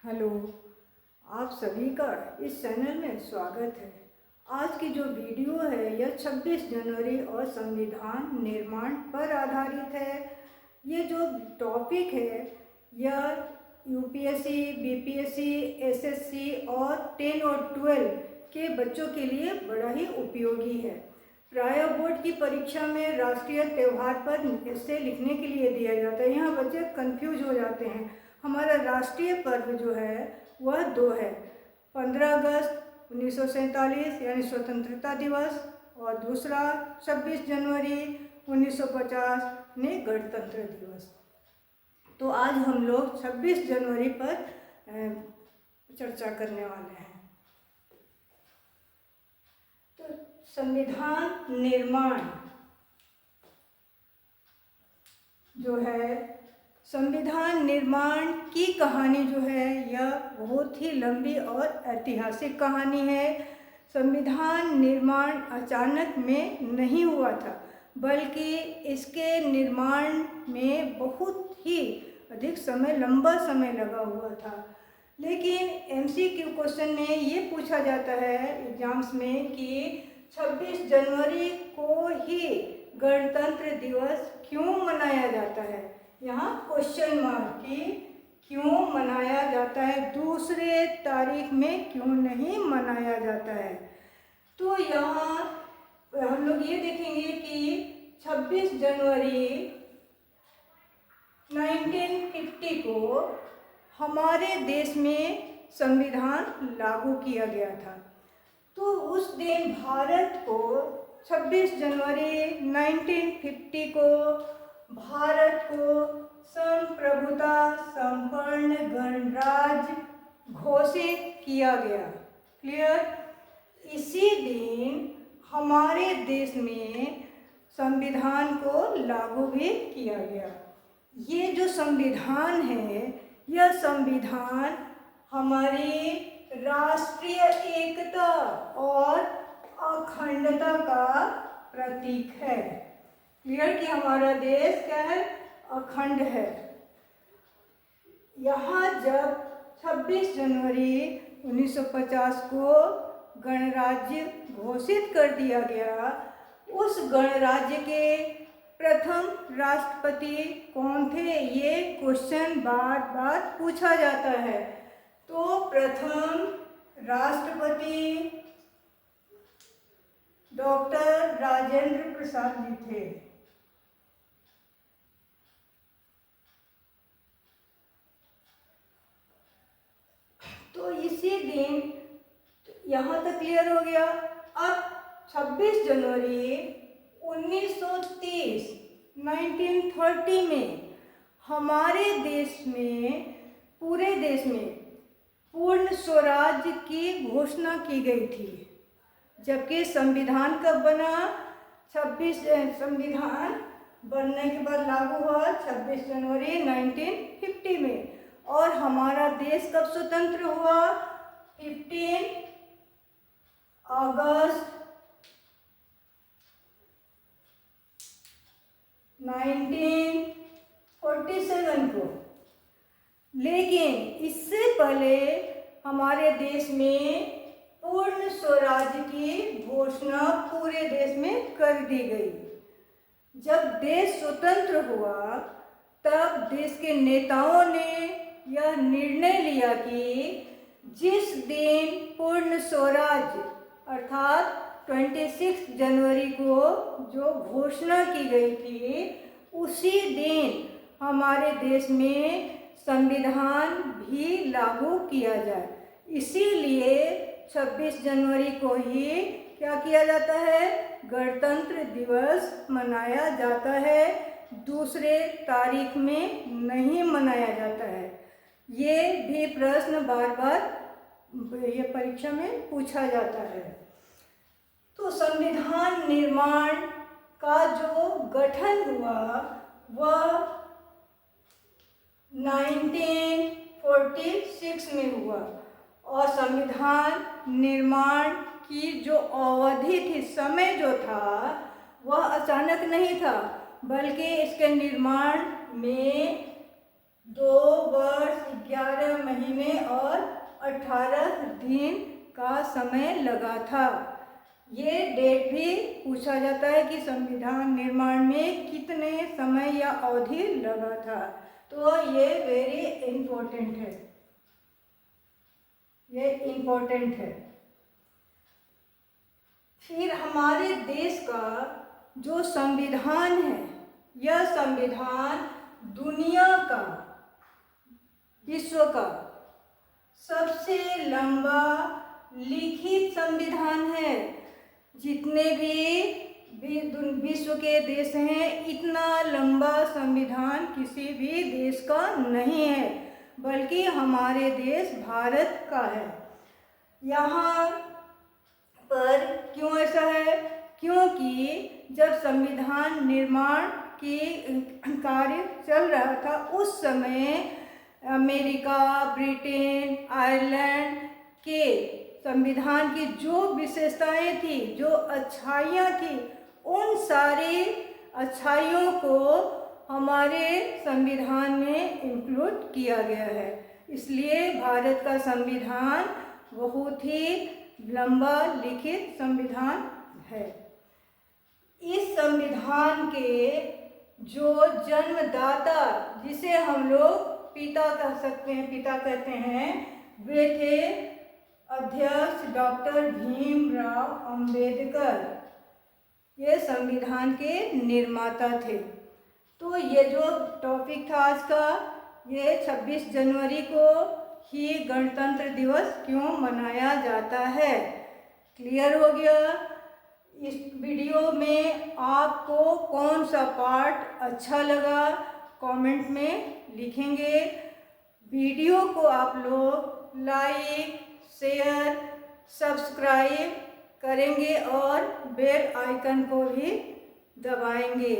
Hello, आप सभी का इस चैनल में स्वागत है। आज की जो वीडियो है यह 26 जनवरी और संविधान निर्माण पर आधारित है। ये जो टॉपिक है यह यूपीएससी, बीपीएससी, एसएससी और 10 और 12 के बच्चों के लिए बड़ा ही उपयोगी है। प्राय बोर्ड की परीक्षा में राष्ट्रीय त्यौहार पर ऐसे लिखने के लिए दिया जाता है। यहाँ बच्चे कंफ्यूज हो जाते हैं। हमारा राष्ट्रीय पर्व जो है वह दो है, 15 अगस्त 1947 यानी स्वतंत्रता दिवस और दूसरा 26 जनवरी 1950 ने गणतंत्र दिवस। तो आज हम लोग 26 जनवरी पर चर्चा करने वाले हैं। तो संविधान निर्माण जो है, संविधान निर्माण की कहानी जो है यह बहुत ही लंबी और ऐतिहासिक कहानी है। संविधान निर्माण अचानक में नहीं हुआ था, बल्कि इसके निर्माण में बहुत ही अधिक समय, लंबा समय लगा हुआ था। लेकिन एमसीक्यू क्वेश्चन में ये पूछा जाता है एग्जाम्स में कि 26 जनवरी को ही गणतंत्र दिवस क्यों मनाया जाता है। यहाँ क्वेश्चन मार्क कि क्यों मनाया जाता है, दूसरे तारीख में क्यों नहीं मनाया जाता है। तो यहाँ हम लोग ये देखेंगे कि 26 जनवरी 1950 को हमारे देश में संविधान लागू किया गया था। तो उस दिन भारत को 26 जनवरी 1950 को भारत को संप्रभुता संपन्न गणराज्य घोषित किया गया। क्लियर? इसी दिन हमारे देश में संविधान को लागू भी किया गया। ये जो संविधान है, यह संविधान हमारी राष्ट्रीय एकता और अखंडता का प्रतीक है। क्लियर कि हमारा देश क्या है, अखंड है। यहाँ जब 26 जनवरी 1950 को गणराज्य घोषित कर दिया गया, उस गणराज्य के प्रथम राष्ट्रपति कौन थे, ये क्वेश्चन बार बार पूछा जाता है। तो प्रथम राष्ट्रपति डॉक्टर राजेंद्र प्रसाद जी थे। तो इसी दिन, यहाँ तक क्लियर हो गया। अब 26 जनवरी 1930 1930 में हमारे देश में, पूरे देश में पूर्ण स्वराज्य की घोषणा की गई थी। जबकि संविधान कब बना, संविधान बनने के बाद लागू हुआ 26 जनवरी 1950 में। और हमारा देश कब स्वतंत्र हुआ, 15 अगस्त 1947 को। लेकिन इससे पहले हमारे देश में पूर्ण स्वराज्य की घोषणा पूरे देश में कर दी गई। जब देश स्वतंत्र हुआ तब देश के नेताओं ने यह निर्णय लिया कि जिस दिन पूर्ण स्वराज्य अर्थात 26 जनवरी को जो घोषणा की गई थी, उसी दिन हमारे देश में संविधान भी लागू किया जाए। इसीलिए 26 जनवरी को ही क्या किया जाता है, गणतंत्र दिवस मनाया जाता है, दूसरे तारीख में नहीं मनाया जाता है। ये भी प्रश्न बार बार ये परीक्षा में पूछा जाता है। तो संविधान निर्माण का जो गठन हुआ वह 1946 में हुआ। और संविधान निर्माण की जो अवधि थी, समय जो था, वह अचानक नहीं था, बल्कि इसके निर्माण में 2 वर्ष 11 महीने महीने और 18 दिन का समय लगा था। ये डेट भी पूछा जाता है कि संविधान निर्माण में कितने समय या अवधि लगा था, तो ये वेरी इम्पोर्टेंट है, ये इम्पोर्टेंट है। फिर हमारे देश का जो संविधान है, यह संविधान दुनिया का, विश्व का सबसे लंबा लिखित संविधान है। जितने भी विश्व के देश हैं, इतना लंबा संविधान किसी भी देश का नहीं है, बल्कि हमारे देश भारत का है। यहाँ पर क्यों ऐसा है? क्योंकि जब संविधान निर्माण की कार्य चल रहा था, उस समय अमेरिका, ब्रिटेन, आयरलैंड के संविधान की जो विशेषताएं थी, जो अच्छाइयाँ थी, उन सारी अच्छाइयों को हमारे संविधान में इंक्लूड किया गया है। इसलिए भारत का संविधान बहुत ही लंबा लिखित संविधान है। इस संविधान के जो जन्मदाता, जिसे हम लोग पिता कह सकते हैं, पिता कहते हैं, वे थे अध्यक्ष डॉक्टर भीमराव अंबेडकर। ये संविधान के निर्माता थे। तो ये जो टॉपिक था आज का, ये 26 जनवरी को ही गणतंत्र दिवस क्यों मनाया जाता है, क्लियर हो गया। इस वीडियो में आपको कौन सा पार्ट अच्छा लगा कमेंट में लिखेंगे। वीडियो को आप लोग लाइक, शेयर, सब्सक्राइब करेंगे और बेल आइकन को भी दबाएंगे।